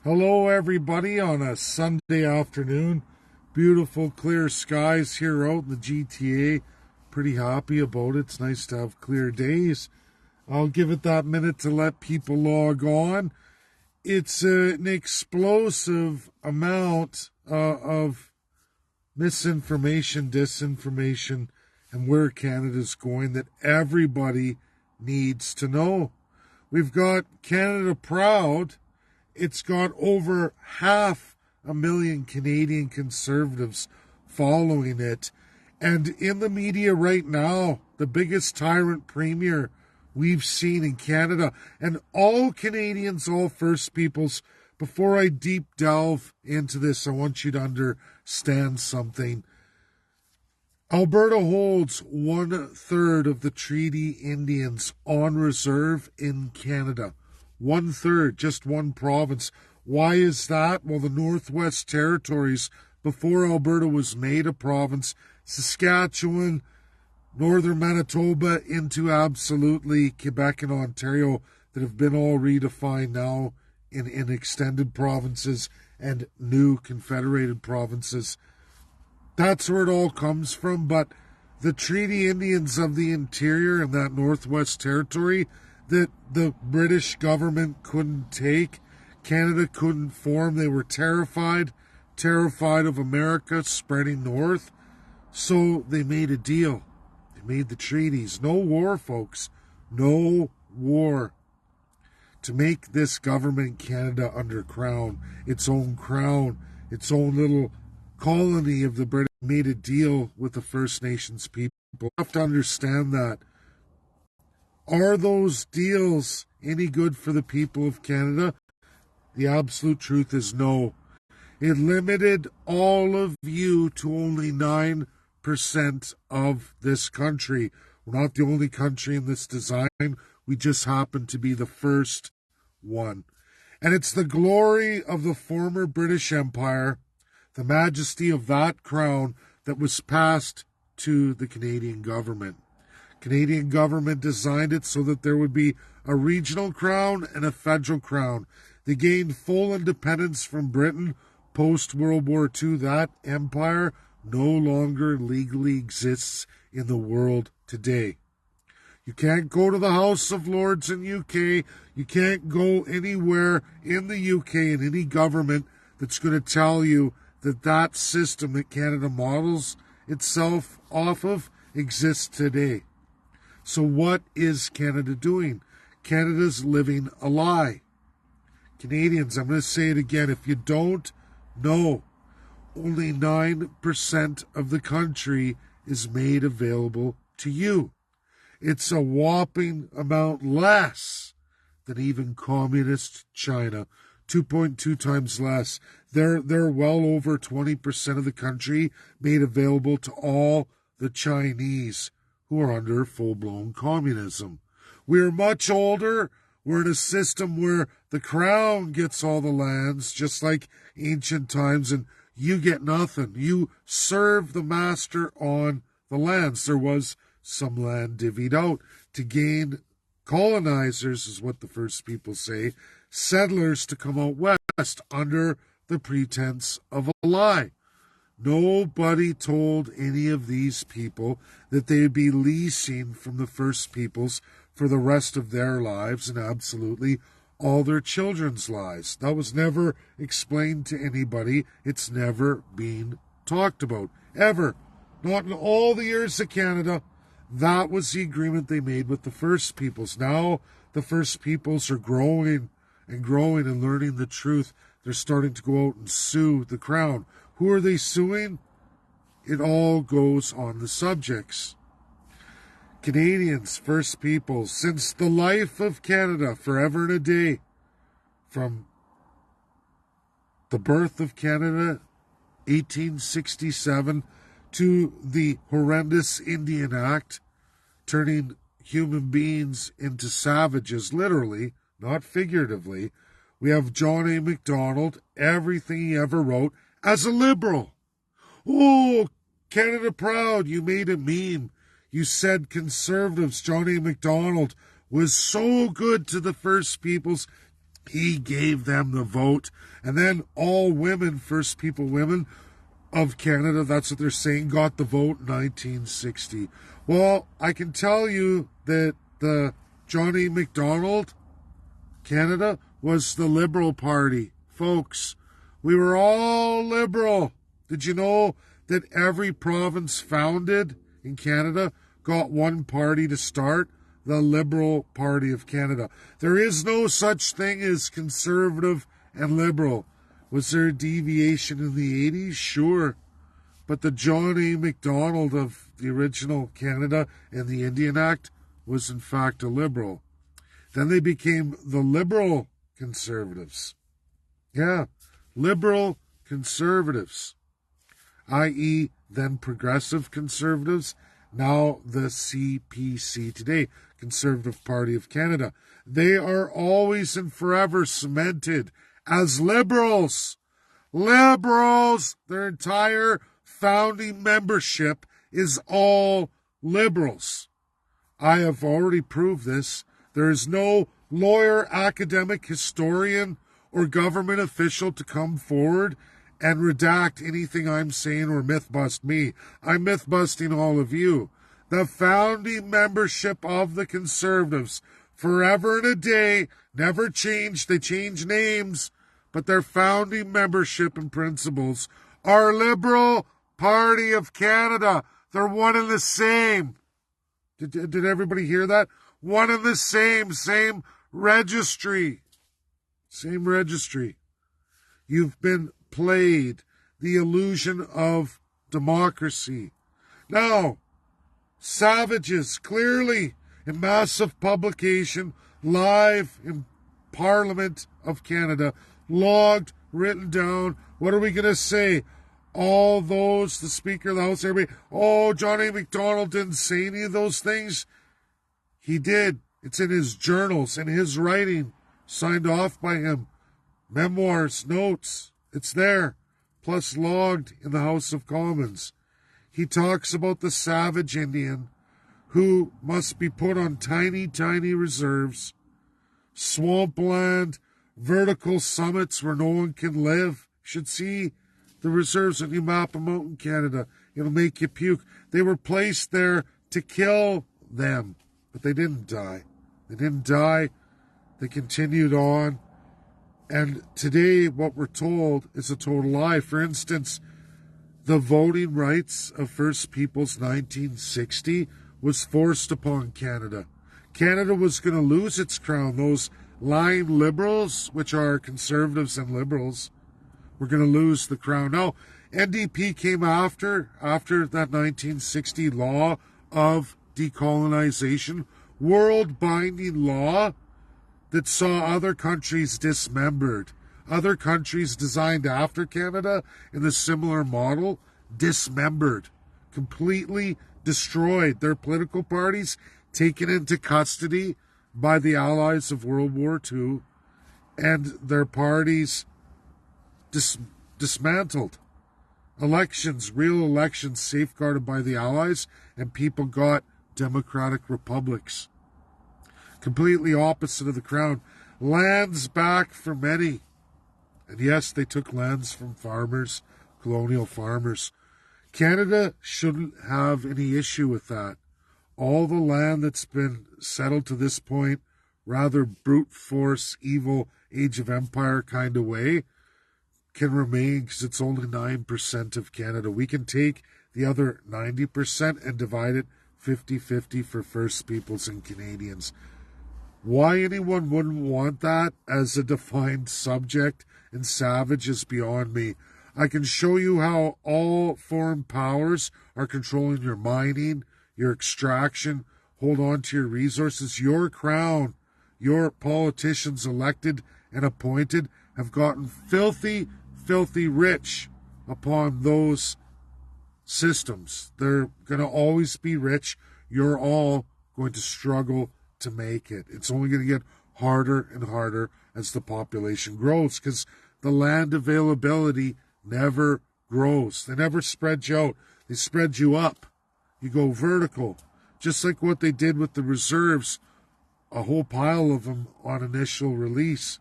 Hello, everybody, on a Sunday afternoon. Beautiful, clear skies here out in the GTA. Pretty happy about it. It's nice to have clear days. I'll give it that minute to let people log on. It's an explosive amount of misinformation, disinformation, and where Canada's going that everybody needs to know. We've got Canada Proud. It's got over 500,000 Canadian Conservatives following it. And in the media right now, the biggest tyrant premier we've seen in Canada. And all Canadians, all First Peoples, before I deep delve into this, I want you to understand something. Alberta holds 1/3 of the Treaty Indians on reserve in Canada. 1/3, just one province. Why is that? Well, the Northwest Territories, before Alberta was made a province, Saskatchewan, northern Manitoba, into absolutely Quebec and Ontario, that have been all redefined now in extended provinces and new confederated provinces. That's where it all comes from. But the Treaty Indians of the interior and that Northwest Territory that the British government couldn't take, Canada couldn't form. They were terrified of America spreading north. So they made a deal. They made the treaties. No war, folks. No war. To make this government, Canada, under crown, its own little colony of the British, made a deal with the First Nations people. You have to understand that. Are those deals any good for the people of Canada? The absolute truth is no. It limited all of you to only 9% of this country. We're not the only country in this design. We just happen to be the first one. And it's the glory of the former British Empire, the majesty of that crown, that was passed to the Canadian government. Canadian government designed it so that there would be a regional crown and a federal crown. They gained full independence from Britain post-World War II. That empire no longer legally exists in the world today. You can't go to the House of Lords in UK. You can't go anywhere in the UK in any government that's going to tell you that that system that Canada models itself off of exists today. So what is Canada doing? Canada's living a lie. Canadians, I'm going to say it again. If you don't know, only 9% of the country is made available to you. It's a whopping amount less than even communist China. 2.2 times less. They're well over 20% of the country made available to all the Chinese who are under full-blown communism. We're much older. We're in a system where the crown gets all the lands, just like ancient times, and you get nothing. You serve the master on the lands. There was some land divvied out to gain colonizers, is what the First People say, settlers to come out west under the pretense of a lie. Nobody told any of these people that they'd be leasing from the First Peoples for the rest of their lives and absolutely all their children's lives. That was never explained to anybody. It's never been talked about, ever. Not in all the years of Canada. That was the agreement they made with the First Peoples. Now the First Peoples are growing and learning the truth. They're starting to go out and sue the Crown. Who are they suing? It all goes on the subjects. Canadians, First Peoples, since the life of Canada, forever and a day, from the birth of Canada, 1867, to the horrendous Indian Act, turning human beings into savages, literally, not figuratively. We have John A. Macdonald, everything he ever wrote, as a liberal. Oh, Canada Proud, you made a meme. You said Conservatives, John A. Macdonald, was so good to the First Peoples. He gave them the vote. And then all women, First People women of Canada, that's what they're saying, got the vote in 1960. Well, I can tell you that the John A. Macdonald, Canada, was the Liberal Party. Folks, we were all liberal. Did you know that every province founded in Canada got one party to start? The Liberal Party of Canada. There is no such thing as conservative and liberal. Was there a deviation in the 80s? Sure. But the John A. Macdonald of the original Canada and the Indian Act was in fact a liberal. Then they became the Liberal Conservatives. Yeah, Liberal Conservatives, i.e. then Progressive Conservatives, now the CPC today, Conservative Party of Canada. They are always and forever cemented as liberals. Liberals! Their entire founding membership is all liberals. I have already proved this. There is no lawyer, academic, historian, or government official to come forward and redact anything I'm saying or myth bust me. I'm myth busting all of you. The founding membership of the Conservatives, forever and a day, never changed. They change names, but their founding membership and principles are Liberal Party of Canada. They're one and the same. Did everybody hear that? One and the same registry. Same registry. You've been played the illusion of democracy. Now, savages, clearly, in massive publication, live in Parliament of Canada, logged, written down. What are we going to say? All those, the Speaker of the House, everybody, oh, John A. Macdonald didn't say any of those things. He did. It's in his journals, in his writing, signed off by him. Memoirs, notes, it's there, plus logged in the House of Commons. He talks about the savage Indian who must be put on tiny, tiny reserves, swampland, vertical summits where no one can live. You should see the reserves when you map them out in Canada. It'll make you puke. They were placed there to kill them, but they didn't die. They didn't die. They continued on. And today, what we're told is a total lie. For instance, the voting rights of First Peoples 1960 was forced upon Canada. Canada was going to lose its crown. Those lying liberals, which are conservatives and liberals, were going to lose the crown. Now, NDP came after that 1960 law of decolonization, world-binding law that saw other countries dismembered. Other countries designed after Canada in a similar model, dismembered, completely destroyed. Their political parties taken into custody by the Allies of World War II, and their parties dismantled. Elections, real elections safeguarded by the Allies, and people got democratic republics. Completely opposite of the crown. Lands back for many. And yes, they took lands from farmers, colonial farmers. Canada shouldn't have any issue with that. All the land that's been settled to this point, rather brute force, evil, age of empire kind of way, can remain because it's only 9% of Canada. We can take the other 90% and divide it 50-50 for First Peoples and Canadians. Why anyone wouldn't want that as a defined subject and savage is beyond me. I can show you how all foreign powers are controlling your mining, your extraction, hold on to your resources. Your crown, your politicians elected and appointed have gotten filthy, filthy rich upon those systems. They're going to always be rich. You're all going to struggle to make it. It's only going to get harder and harder as the population grows because the land availability never grows. They never spread you out. They spread you up. You go vertical, just like what they did with the reserves, a whole pile of them on initial release.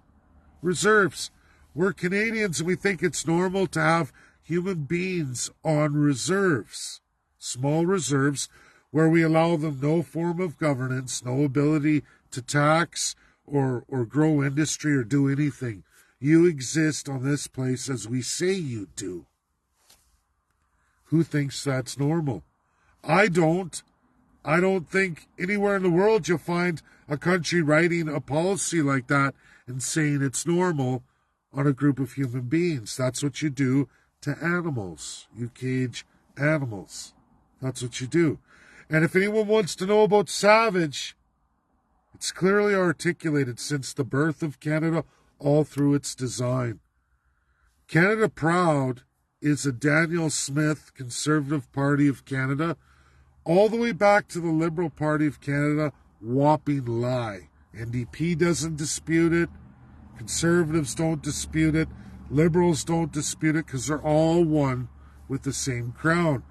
reserves. We're Canadians and we think it's normal to have human beings on reserves, small reserves, where we allow them no form of governance, no ability to tax or grow industry or do anything. You exist on this place as we say you do. Who thinks that's normal? I don't. I don't think anywhere in the world you'll find a country writing a policy like that and saying it's normal on a group of human beings. That's what you do to animals. You cage animals. That's what you do. And if anyone wants to know about savage, it's clearly articulated since the birth of Canada all through its design. Canada Proud is a Daniel Smith Conservative Party of Canada all the way back to the Liberal Party of Canada whopping lie. NDP doesn't dispute it. Conservatives don't dispute it. Liberals don't dispute it because they're all one with the same crown.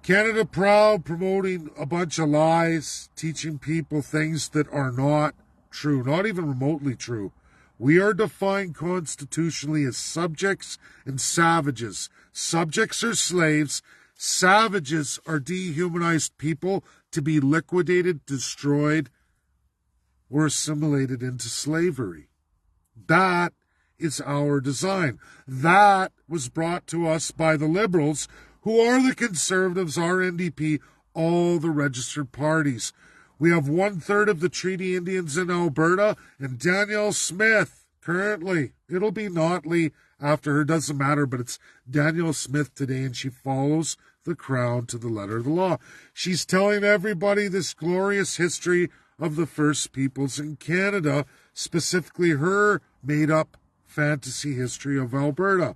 Canada Proud promoting a bunch of lies, teaching people things that are not true, not even remotely true. We are defined constitutionally as subjects and savages. Subjects are slaves. Savages are dehumanized people to be liquidated, destroyed, or assimilated into slavery. That is our design. That was brought to us by the Liberals, who are the Conservatives, our NDP, all the registered parties. We have 1/3 of the Treaty Indians in Alberta, and Danielle Smith, currently, it'll be Notley after her, doesn't matter, but it's Danielle Smith today, and she follows the crown to the letter of the law. She's telling everybody this glorious history of the First Peoples in Canada, specifically her made-up fantasy history of Alberta.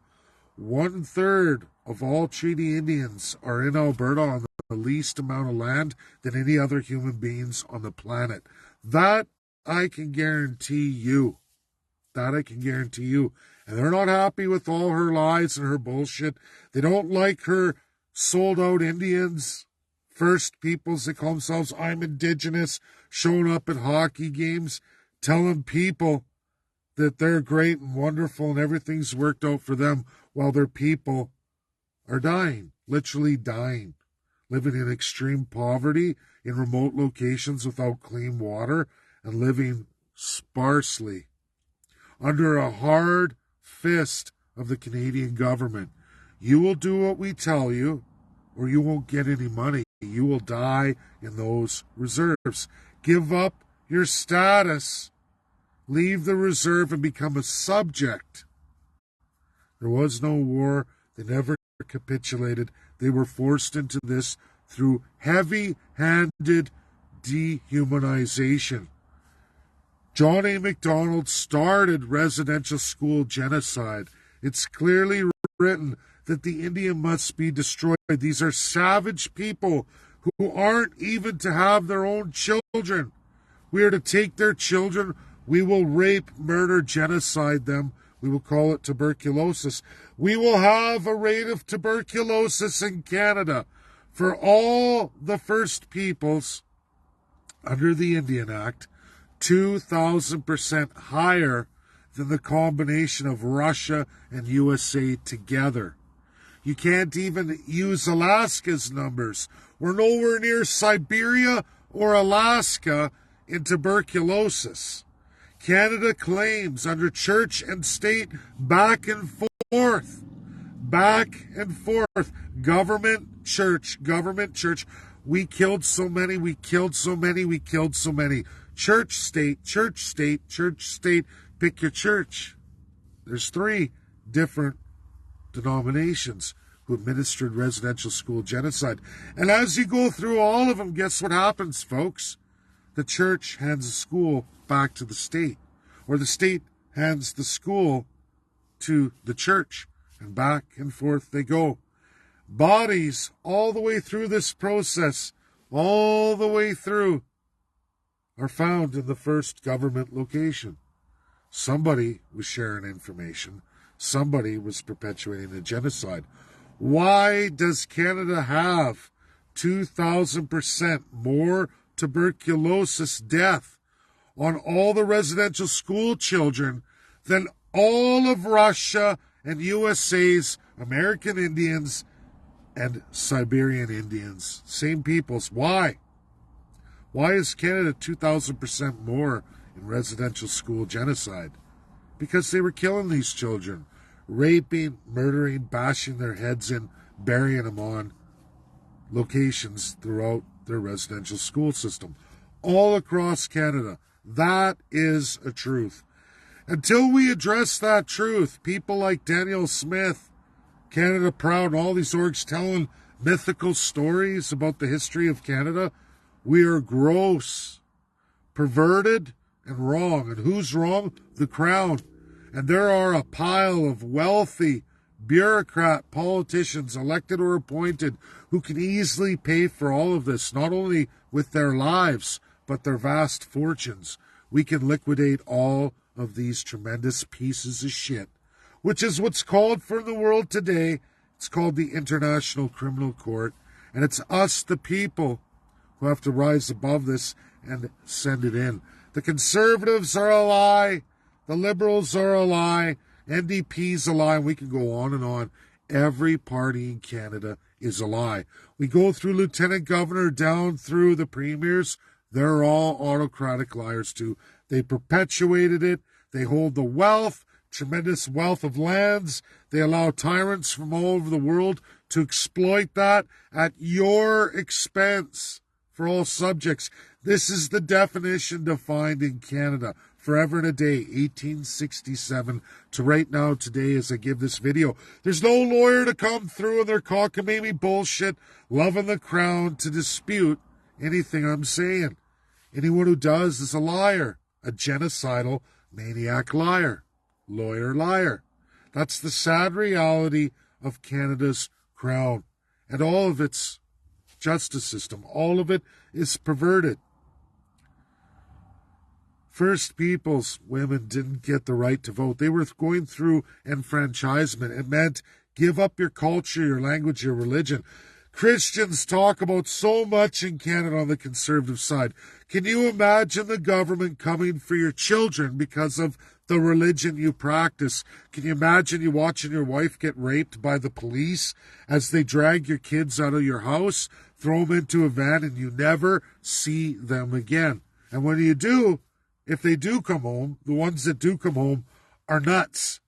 1/3 of all Treaty Indians are in Alberta on the least amount of land than any other human beings on the planet. That I can guarantee you. That I can guarantee you. And they're not happy with all her lies and her bullshit. They don't like her sold out Indians, First Peoples, they call themselves, I'm Indigenous, showing up at hockey games, telling people that they're great and wonderful and everything's worked out for them while their people are dying, literally dying, living in extreme poverty in remote locations without clean water and living sparsely under a hard fist of the Canadian government. You will do what we tell you, or you won't get any money. You will die in those reserves. Give up your status. Leave the reserve and become a subject. There was no war. They never capitulated. They were forced into this through heavy-handed dehumanization. John A. Macdonald started residential school genocide. It's clearly written that the Indian must be destroyed. These are savage people who aren't even to have their own children. We are to take their children. We will rape, murder, genocide them. We will call it tuberculosis. We will have a rate of tuberculosis in Canada for all the First Peoples under the Indian Act, 2,000% higher than the combination of Russia and USA together. You can't even use Alaska's numbers. We're nowhere near Siberia or Alaska in tuberculosis. Canada claims under church and state back and forth. Government, church. We killed so many. Church, state. Pick your church. There's 3 different denominations who administered residential school genocide. And as you go through all of them, guess what happens, folks? The church hands the school back to the state, or the state hands the school to the church, and back and forth they go. Bodies all the way through this process, all the way through, are found in the first government location. Somebody was sharing information. Somebody was perpetuating a genocide. Why does Canada have 2,000% more tuberculosis death on all the residential school children than all of Russia and USA's American Indians and Siberian Indians. Same peoples. Why? Why is Canada 2,000% more in residential school genocide? Because they were killing these children, raping, murdering, bashing their heads in, burying them on locations throughout their residential school system. All across Canada. That is a truth. Until we address that truth, people like Daniel Smith, Canada Proud, and all these orgs telling mythical stories about the history of Canada, we are gross, perverted, and wrong. And who's wrong? The Crown. And there are a pile of wealthy bureaucrat politicians, elected or appointed, who can easily pay for all of this, not only with their lives, but their vast fortunes. We can liquidate all of these tremendous pieces of shit, which is what's called for in the world today. It's called the International Criminal Court, and it's us, the people, who have to rise above this and send it in. The Conservatives are a lie. The Liberals are a lie. NDP's a lie. And we can go on and on. Every party in Canada is a lie. We go through Lieutenant Governor down through the premiers. They're all autocratic liars too. They perpetuated it. They hold the wealth, tremendous wealth of lands. They allow tyrants from all over the world to exploit that at your expense for all subjects. This is the definition defined in Canada. Forever and a day, 1867 to right now today as I give this video. There's no lawyer to come through in their cockamamie bullshit, loving the Crown, to dispute anything I'm saying. Anyone who does is a liar, a genocidal maniac liar, lawyer liar. That's the sad reality of Canada's Crown and all of its justice system. All of it is perverted. First Peoples women didn't get the right to vote. They were going through enfranchisement. It meant give up your culture, your language, your religion. Christians talk about so much in Canada on the conservative side. Can you imagine the government coming for your children because of the religion you practice? Can you imagine you watching your wife get raped by the police as they drag your kids out of your house, throw them into a van, and you never see them again? And when you do, if they do come home, the ones that do come home are nuts.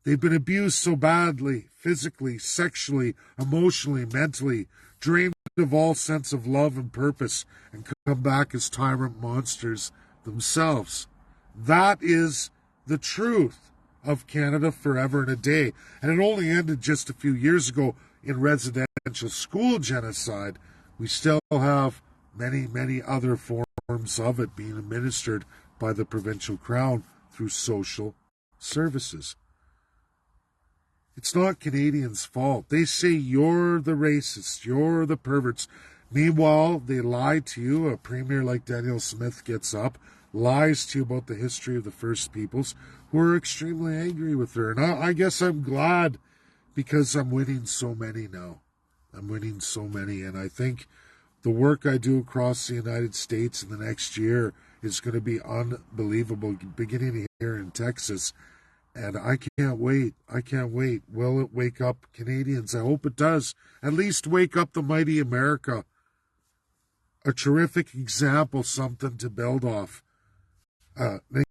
They've been abused so badly, physically, sexually, emotionally, mentally, drained of all sense of love and purpose, and come back as tyrant monsters themselves. That is the truth of Canada forever and a day. And it only ended just a few years ago in residential school genocide. We still have many, many other forms of it being administered by the provincial Crown through social services. It's not Canadians' fault. They say you're the racists, you're the perverts. Meanwhile, they lie to you. A premier like Daniel Smith gets up, lies to you about the history of the First Peoples, who are extremely angry with her. And I guess I'm glad, because I'm winning so many now. I'm winning so many, and I think the work I do across the United States in the next year is going to be unbelievable, beginning here in Texas. And I can't wait. I can't wait. Will it wake up Canadians? I hope it does. At least wake up the mighty America. A terrific example, something to build off.